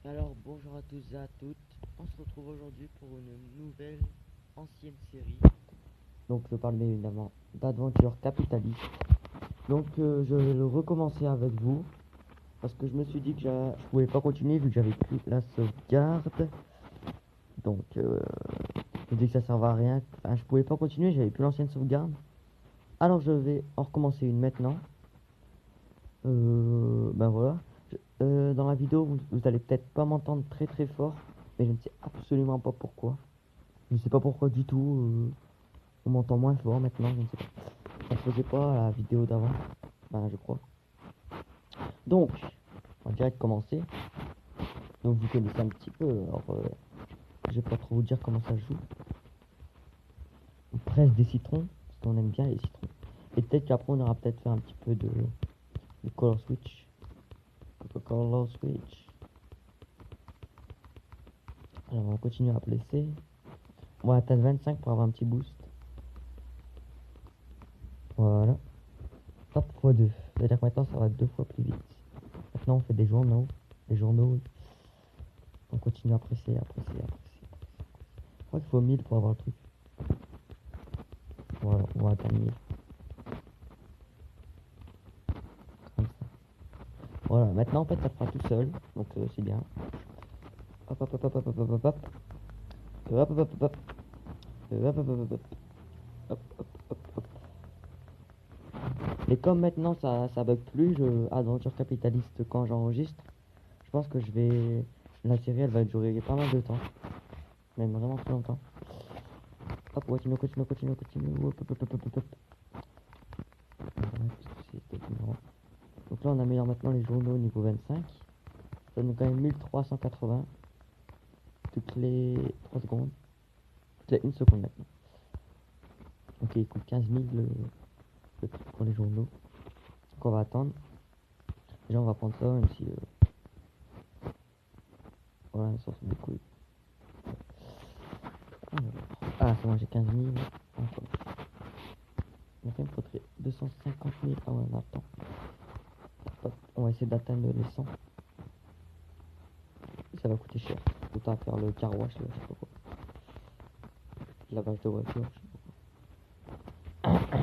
Alors bonjour à tous et à toutes, on se retrouve aujourd'hui pour une nouvelle ancienne série. Donc je parle bien évidemment d'aventure capitaliste. Donc je vais le recommencer avec vous parce que je me suis dit que je pouvais pas continuer vu que j'avais plus la sauvegarde. Donc je me dis que ça servait à rien. Enfin, je pouvais pas continuer, j'avais plus l'ancienne sauvegarde. Alors je vais en recommencer une maintenant. Ben voilà. Dans la vidéo, vous allez peut-être pas m'entendre très fort, mais je ne sais absolument pas pourquoi. Je ne sais pas pourquoi du tout. On m'entend moins fort maintenant, je ne sais pas. Ça se faisait pas à la vidéo d'avant. Ben, je crois. Donc, on va direct commencer. Donc, vous connaissez un petit peu. Alors, je vais pas trop vous dire comment ça se joue. On presse des citrons, parce qu'on aime bien les citrons. Et peut-être qu'après, on aura peut-être fait un petit peu de color switch. Color switch. Alors, on va continuer à placer. On va atteindre 25 pour avoir un petit boost. Voilà. Hop, x2. C'est-à-dire que maintenant, ça va 2 fois plus vite. Maintenant, on fait des journaux. Des journaux. On continue à presser, à presser, à presser. Je crois qu'il faut 1000 pour avoir le truc. Voilà, on va atteindre 1000. Comme ça. Voilà, maintenant, en fait, ça fera tout seul. Donc, c'est bien. Hop, hop, hop, hop, hop, hop, hop, hop. Hop, hop, hop, hop, hop. Hop, hop, hop, hop, hop. Hop, hop, hop, hop. Et comme maintenant, ça bug plus, Aventure Capitaliste, quand j'enregistre, je pense que la série, elle va durer pas mal de temps. Même vraiment très longtemps. Hop, continue. Hop, hop, hop, hop, hop, hop. Donc là, on améliore maintenant les journaux au niveau 25. Ça donne quand même 1380 toutes les 3 secondes. Toutes les 1 seconde maintenant. Ok, il coûte 15 000 le truc pour les journaux. Donc on va attendre. Déjà, on va prendre ça, même si... voilà, ça se découle. Ah, c'est bon, j'ai 15 000. Encore. Donc il me faudrait 250 000. Ah ouais, on attend. Hop, on va essayer d'atteindre les 100. Ça va coûter cher. Autant faire le car wash, là, je sais pas quoi. Lavage de voiture, je sais pas quoi.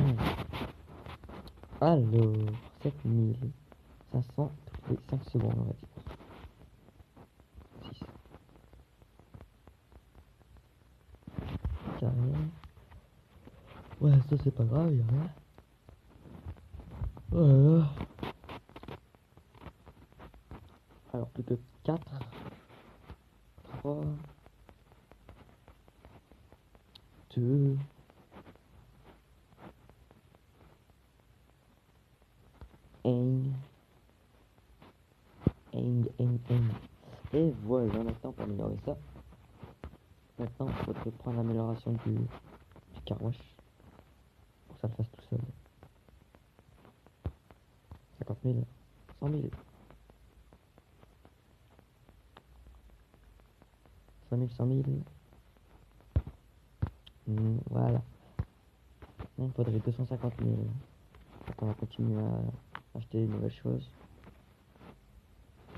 Alors, 7500 toutes les 5 secondes, on va dire. 6. Carré. Ouais, ça c'est pas grave, y'a rien. Voilà. Alors, plus que 4, 3, 2, 1. Et voilà, maintenant pour améliorer ça. Maintenant, il faudrait prendre l'amélioration du car wash. Pour que ça le fasse tout seul. 50 000, 100 000. 100 000, 100 000. Voilà. Il faudrait 250 000. Donc on va continuer à acheter de nouvelles choses.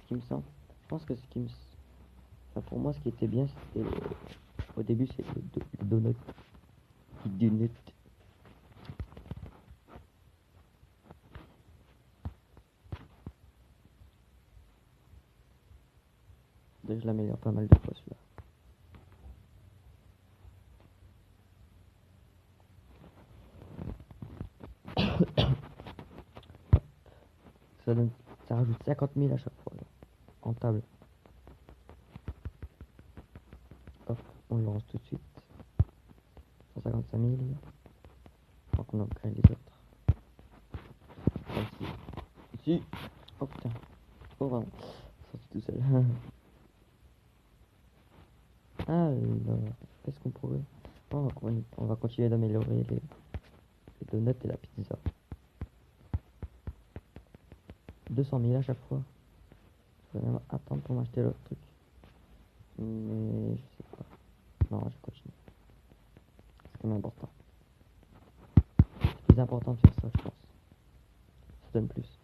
Ce qui me semble. Je pense que ce qui me... Enfin, pour moi, ce qui était bien, c'était... Au début, c'est le donut. Donut. Je l'améliore pas mal de fois, celui-là. Ça rajoute 50 000 à chaque fois, là, en table. Hop, on le lance tout de suite. 155 000. Donc on crée les autres. Ici. Oh putain. Oh vraiment. Sorti tout seul. Alors, qu'est-ce qu'on pourrait... On va continuer d'améliorer les donuts et la pizza. 200 000 à chaque fois. Je vais même attendre pour m'acheter l'autre truc. Mais je sais pas. Non, je continue. C'est quand même important. C'est plus important de faire ça, je pense. Ça donne plus.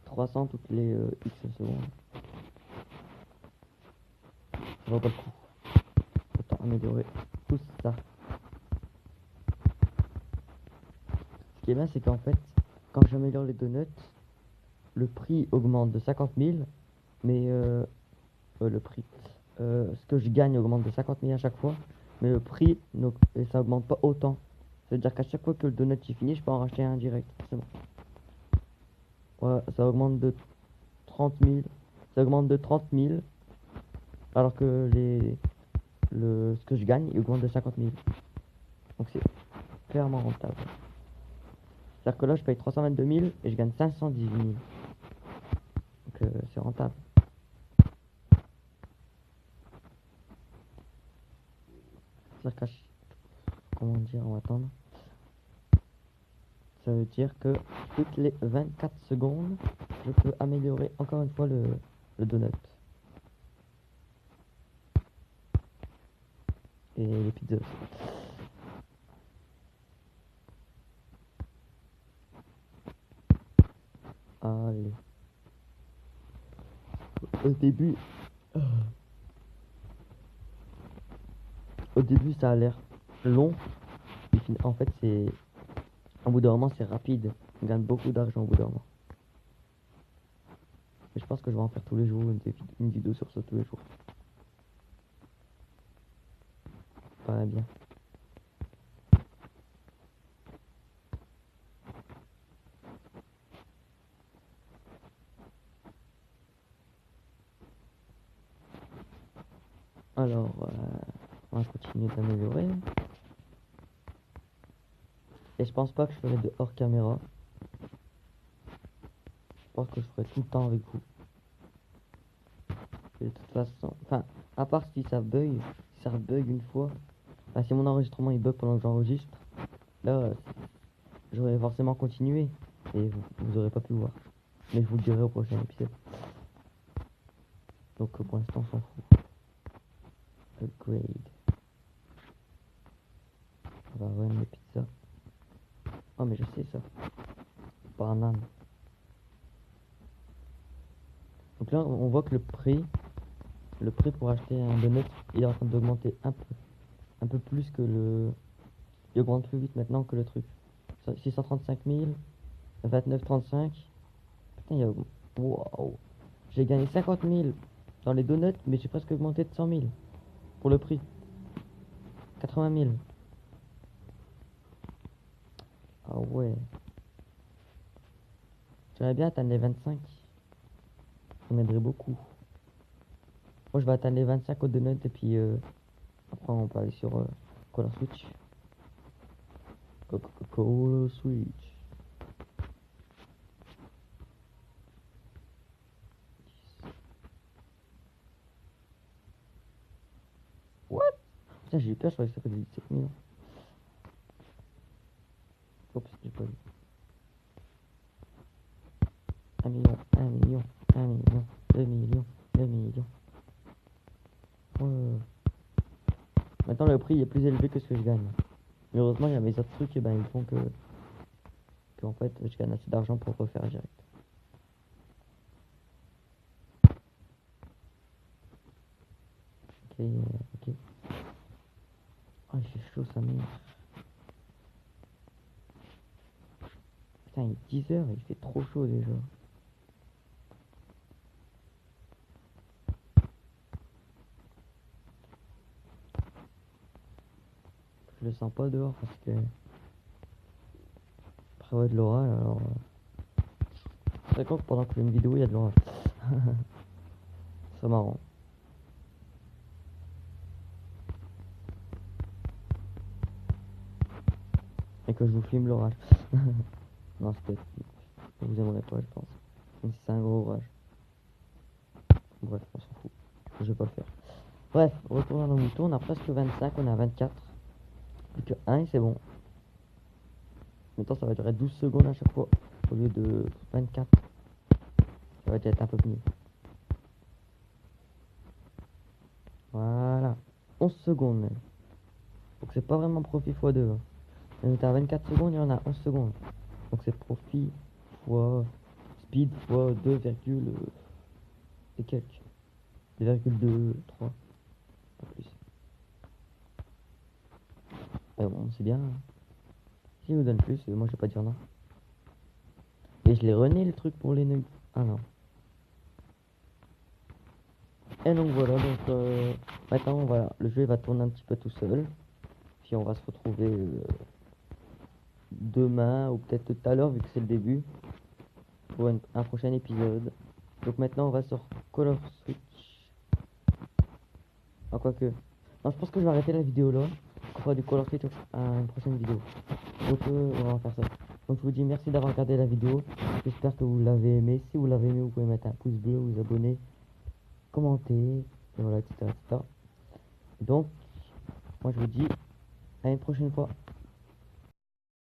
3 300 toutes les X secondes. Ça vaut pas le coup. Autant améliorer tout ça. Ce qui est bien, c'est qu'en fait, quand j'améliore les donuts, le prix augmente de 50 000, mais le prix, ce que je gagne augmente de 50 000 à chaque fois, mais le prix, et ça augmente pas autant. C'est-à-dire qu'à chaque fois que le donut est fini, je peux en racheter un direct, forcément. Ouais, ça augmente de 30 000, ça augmente de 30 000, alors que ce que je gagne, il augmente de 50 000. Donc c'est clairement rentable. C'est-à-dire que là, je paye 322 000 et je gagne 518 000. Donc c'est rentable. C'est-à-dire qu'à comment dire, on va attendre. Ça veut dire que toutes les 24 secondes, je peux améliorer encore une fois le donut. Et les pizzas aussi. Allez. Au début ça a l'air long. Et en fait c'est, au bout d'un moment c'est rapide. On gagne beaucoup d'argent au bout d'un moment. Et je pense que je vais en faire tous les jours, une vidéo sur ça tous les jours. Pas bien. Alors, on va continuer d'améliorer. Et je pense pas que je ferai de hors caméra. Je pense que je ferai tout le temps avec vous. Et de toute façon, enfin, à part si ça bug, une fois. Enfin, si mon enregistrement il bug pendant que j'enregistre, là, j'aurais forcément continué. Et vous aurez pas pu voir. Mais je vous le dirai au prochain épisode. Donc pour l'instant, on s'en fout. Upgrade. On va run les pizzas. Oh, mais je sais ça. Banane. Donc là, on voit que le prix pour acheter un donut, il est en train d'augmenter un peu plus que le... Il augmente plus vite maintenant que le truc. 635 000, 29,35. Putain, il y a... Wow. J'ai gagné 50 000 dans les donuts, mais j'ai presque augmenté de 100 000 pour le prix. 80 000. Ah ouais. J'aimerais bien atteindre les 25. Ça m'aiderait beaucoup. Moi, je vais atteindre les 25 au donut et puis après, on peut aller sur Color Switch. Color Switch. What? Putain, j'ai eu peur, je croyais que ça faisait 17 000. Oups, j'ai pas vu. 1 million, 1 million, 1 million, 2 millions, 2 millions. Maintenant, le prix est plus élevé que ce que je gagne. Mais heureusement, il y a mes autres trucs, et ben ils font que en fait, je gagne assez d'argent pour refaire direct. Ok, ok. Oh, il fait chaud, sa mère. Putain, il est 10 heures et il fait trop chaud déjà. Je le sens pas dehors parce que prévoit de l'orage, alors c'est con que pendant que je fais une vidéo il y a de l'orage. C'est marrant. Et que je vous filme l'orage. Non, c'était... Vous aimerez pas, je pense. Même si c'est un gros orage. Bref, on s'en fout. Je vais pas le faire. Bref, retournons à nos moutons. On a presque 25, on est à 24. Plus que 1 et c'est bon. Maintenant, ça va durer 12 secondes à chaque fois. Au lieu de 24. Ça va être un peu mieux. Voilà. 11 secondes même. Donc c'est pas vraiment profit x2. On est à 24 secondes et on a 11 secondes. Donc c'est profit fois... speed fois 2, et quelques. 2,2, 3, pas plus. Bon, c'est bien. Si vous donne plus, moi je vais pas dire non. Et je l'ai rené le truc pour les nœuds. Ah non. Et donc voilà, maintenant voilà, le jeu va tourner un petit peu tout seul. Puis on va se retrouver demain ou peut-être tout à l'heure vu que c'est le début pour un prochain épisode. Donc maintenant on va sur Call of Switch. Ah quoique. Non, je pense que je vais arrêter la vidéo là. On fera du Call of Switch à une prochaine vidéo. Donc on va faire ça. Donc je vous dis merci d'avoir regardé la vidéo. J'espère que vous l'avez aimé. Si vous l'avez aimé, vous pouvez mettre un pouce bleu, vous abonner, commenter, et voilà, etc., etc. Donc, moi je vous dis à une prochaine fois.